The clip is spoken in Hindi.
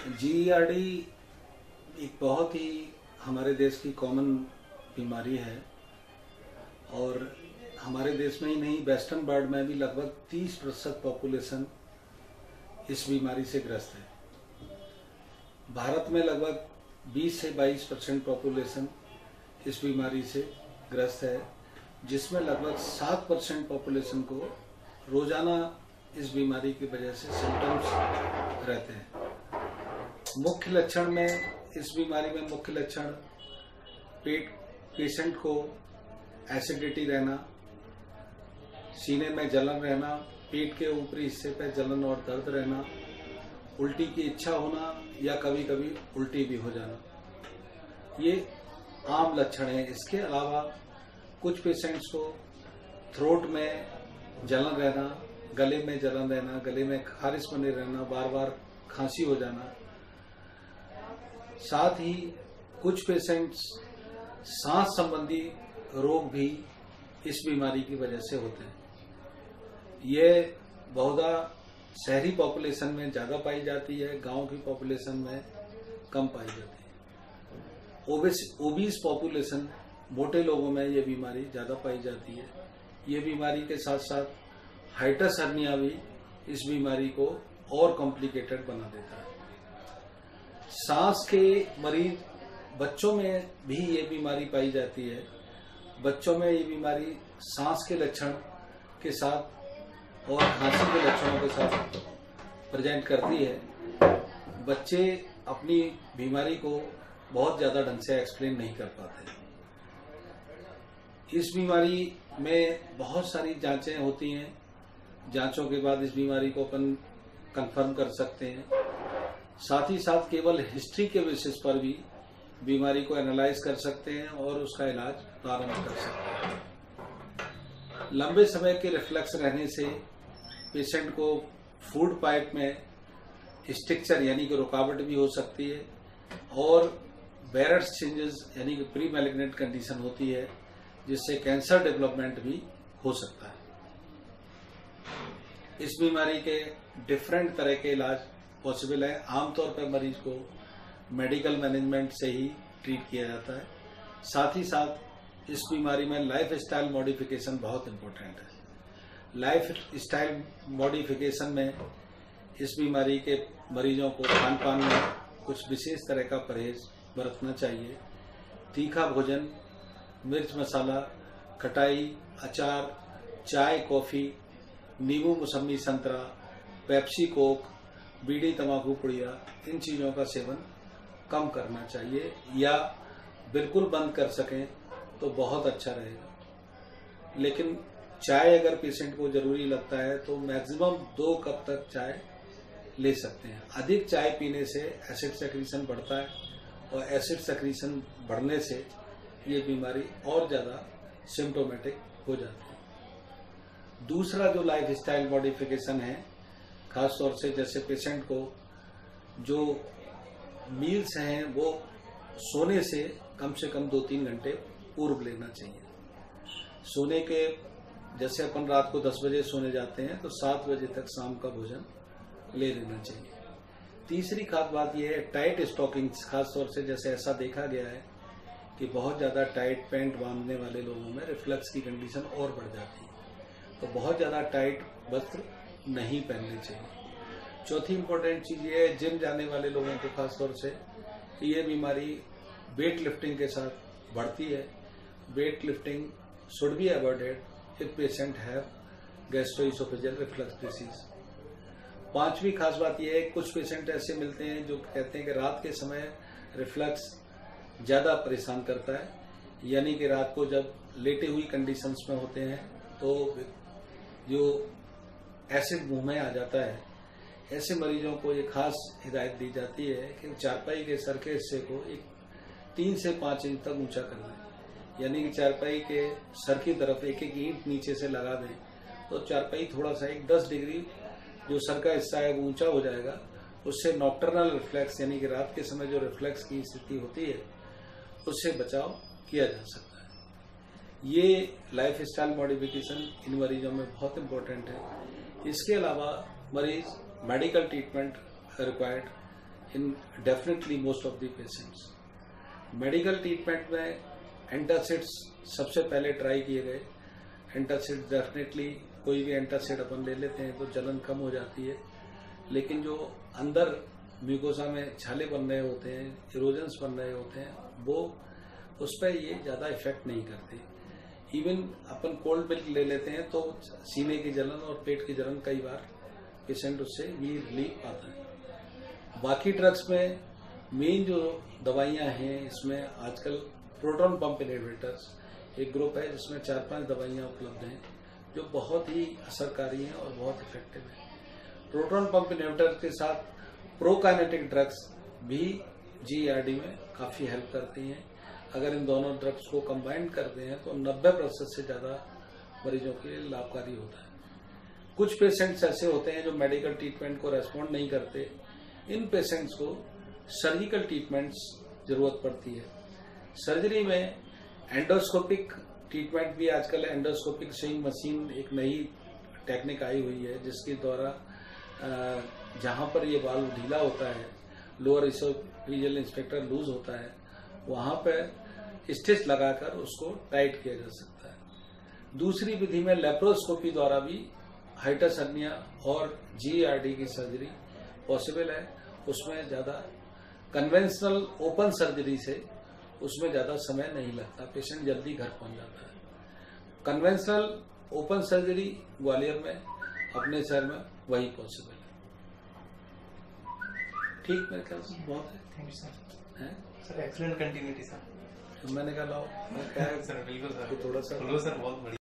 जीईआरडी एक बहुत ही हमारे देश की कॉमन बीमारी है और हमारे देश में ही नहीं, वेस्टर्न वर्ल्ड में भी लगभग 30% पॉपुलेशन इस बीमारी से ग्रस्त है। भारत में लगभग 20 से 22% पॉपुलेशन इस बीमारी से ग्रस्त है, जिसमें लगभग 7% पॉपुलेशन को रोजाना इस बीमारी की वजह से सिम्टम्स रहते हैं। मुख्य लक्षण में इस बीमारी में मुख्य लक्षण पेशेंट को एसिडिटी रहना, सीने में जलन रहना, पेट के ऊपरी हिस्से पर जलन और दर्द रहना, उल्टी की इच्छा होना या कभी कभी उल्टी भी हो जाना, ये आम लक्षण है। इसके अलावा कुछ पेशेंट्स को थ्रोट में जलन रहना, गले में जलन रहना, गले में खारिश बने रहना, बार बार खांसी हो जाना। साथ ही कुछ पेशेंट्स सांस संबंधी रोग भी इस बीमारी की वजह से होते हैं। ये बहुधा शहरी पॉपुलेशन में ज्यादा पाई जाती है, गांव की पॉपुलेशन में कम पाई जाती है। ओबीस पॉपुलेशन, मोटे लोगों में ये बीमारी ज्यादा पाई जाती है। ये बीमारी के साथ साथ हाइटस हर्निया भी इस बीमारी को और कॉम्प्लिकेटेड बना देता है। सांस के मरीज बच्चों में भी ये बीमारी पाई जाती है। बच्चों में ये बीमारी सांस के लक्षण के साथ और खांसी के लक्षणों के साथ प्रेजेंट करती है। बच्चे अपनी बीमारी को बहुत ज्यादा ढंग से एक्सप्लेन नहीं कर पाते। इस बीमारी में बहुत सारी जांचें होती हैं। जांचों के बाद इस बीमारी को अपन कंफर्म कर सकते हैं। साथ ही साथ केवल हिस्ट्री के बेसिस पर भी बीमारी को एनालाइज कर सकते हैं और उसका इलाज प्रारंभ कर सकते हैं। लंबे समय के रिफ्लक्स रहने से पेशेंट को फूड पाइप में स्ट्रक्चर यानी कि रुकावट भी हो सकती है और बैरट्स चेंजेस यानी कि प्री मैलिग्नेंट कंडीशन होती है, जिससे कैंसर डेवलपमेंट भी हो सकता है। इस बीमारी के डिफरेंट तरह के इलाज पॉसिबल है। आमतौर पर मरीज को मेडिकल मैनेजमेंट से ही ट्रीट किया जाता है। साथ ही साथ इस बीमारी में लाइफ स्टाइल मॉडिफिकेशन बहुत इम्पोर्टेंट है। लाइफ स्टाइल मॉडिफिकेशन में इस बीमारी के मरीजों को खान पान में कुछ विशेष तरह का परहेज बरतना चाहिए। तीखा भोजन, मिर्च मसाला, खटाई, अचार, चाय, कॉफी, नींबू मौसमी संतरा, पेप्सी कोक, बीड़ी तंबाकू पुड़िया, इन चीजों का सेवन कम करना चाहिए या बिल्कुल बंद कर सकें तो बहुत अच्छा रहेगा। लेकिन चाय अगर पेशेंट को जरूरी लगता है तो मैक्सिमम 2 कप तक चाय ले सकते हैं। अधिक चाय पीने से एसिड सेक्रीशन बढ़ता है और एसिड सेक्रीशन बढ़ने से ये बीमारी और ज्यादा सिम्टोमेटिक हो जाती है। दूसरा जो लाइफ स्टाइल मॉडिफिकेशन है, खास तौर से जैसे पेशेंट को जो मील्स हैं वो सोने से कम 2-3 घंटे पूर्व लेना चाहिए। सोने के जैसे अपन रात को 10 बजे सोने जाते हैं तो 7 बजे तक शाम का भोजन ले लेना चाहिए। तीसरी खास बात यह है टाइट स्टॉकिंग्स। खास तौर से जैसे ऐसा देखा गया है कि बहुत ज्यादा टाइट पैंट बांधने वाले लोगों में रिफ्लक्स की कंडीशन और बढ़ जाती है, तो बहुत ज्यादा टाइट वस्त्र नहीं पहनने चाहिए। चौथी इंपॉर्टेंट चीज ये है, जिम जाने वाले लोगों को खास तौर से ये बीमारी वेट लिफ्टिंग के साथ बढ़ती है। Weight lifting should be avoided if patient have gastroesophageal reflux disease. पांचवी खास बात यह है, कुछ पेशेंट ऐसे मिलते हैं जो कहते हैं कि रात के समय रिफ्लक्स ज्यादा परेशान करता है, यानी कि रात को जब लेटे हुई कंडीशंस में होते हैं तो जो एसिड मुंह में आ जाता है। ऐसे मरीजों को ये खास हिदायत दी जाती है कि चारपाई के सर के हिस्से को 3 से 5 इंच तक ऊंचा कर दें, यानी कि चारपाई के सर की तरफ एक ईंट नीचे से लगा दें तो चारपाई थोड़ा सा 10 डिग्री जो सर का हिस्सा है वो ऊंचा हो जाएगा। उससे नॉक्टर्नल रिफ्लेक्स यानी कि रात के समय जो रिफ्लेक्स की स्थिति होती है उससे बचाव किया जा सकता है। ये लाइफ स्टाइल मॉडिफिकेशन इन मरीजों में बहुत इंपॉर्टेंट है। इसके अलावा मरीज medical treatment required in definitely most of the patients. Medical treatment में एंटासिड्स सबसे पहले ट्राई किए गए। एंटासिड डेफिनेटली कोई भी एंटासिड अपन ले लेते हैं तो जलन कम हो जाती है, लेकिन जो अंदर म्यूकोसा में छाले बन रहे होते हैं, इरोजन्स बन रहे होते हैं, वो उस पर ये ज्यादा इफेक्ट नहीं करते। इवन अपन कोल्ड मिल्क ले लेते हैं तो सीने की जलन और पेट की जलन कई बार पेशेंट उससे भी रिलीफ पाता है। बाकी ड्रग्स में मेन जो दवाइयां हैं, इसमें आजकल प्रोटॉन पंप इनहिबिटर्स एक ग्रुप है जिसमें 4-5 दवाइयां उपलब्ध हैं जो बहुत ही असरकारी हैं और बहुत इफेक्टिव हैं। प्रोटॉन पंप इनहिबिटर के साथ प्रोकाइनेटिक ड्रग्स भी GERD में काफी हेल्प करती हैं। अगर इन दोनों ड्रग्स को कंबाइन करते हैं तो 90% से ज्यादा मरीजों के लिए लाभकारी होता है। कुछ पेशेंट्स ऐसे होते हैं जो मेडिकल ट्रीटमेंट को रेस्पॉन्ड नहीं करते। इन पेशेंट्स को सर्जिकल ट्रीटमेंट्स जरूरत पड़ती है। सर्जरी में एंडोस्कोपिक ट्रीटमेंट भी आजकल एंडोस्कोपिक स्विंग मशीन एक नई टेक्निक आई हुई है जिसके द्वारा जहां पर ये वाल्व ढीला होता है, लोअर इसोफेजियल इंस्पेक्टर लूज होता है, वहां पर स्टिच लगाकर उसको टाइट किया जा सकता है। दूसरी विधि में लेप्रोस्कोपी द्वारा भी हाइटस हर्निया और GERD की सर्जरी पॉसिबल है। उसमें ज्यादा कन्वेंशनल ओपन सर्जरी से उसमें ज्यादा समय नहीं लगता, पेशेंट जल्दी घर पहुंच जाता है। कन्वेंशनल ओपन सर्जरी ग्वालियर में अपने शहर में वही पॉसिबल है। ठीक, मेरे ख्याल से बहुत है। Thank you sir. Excellent continuity sir. मैंने कहा लाओ, क्या है सर, बिल्कुल सर, थोड़ा सा सर बहुत बढ़िया।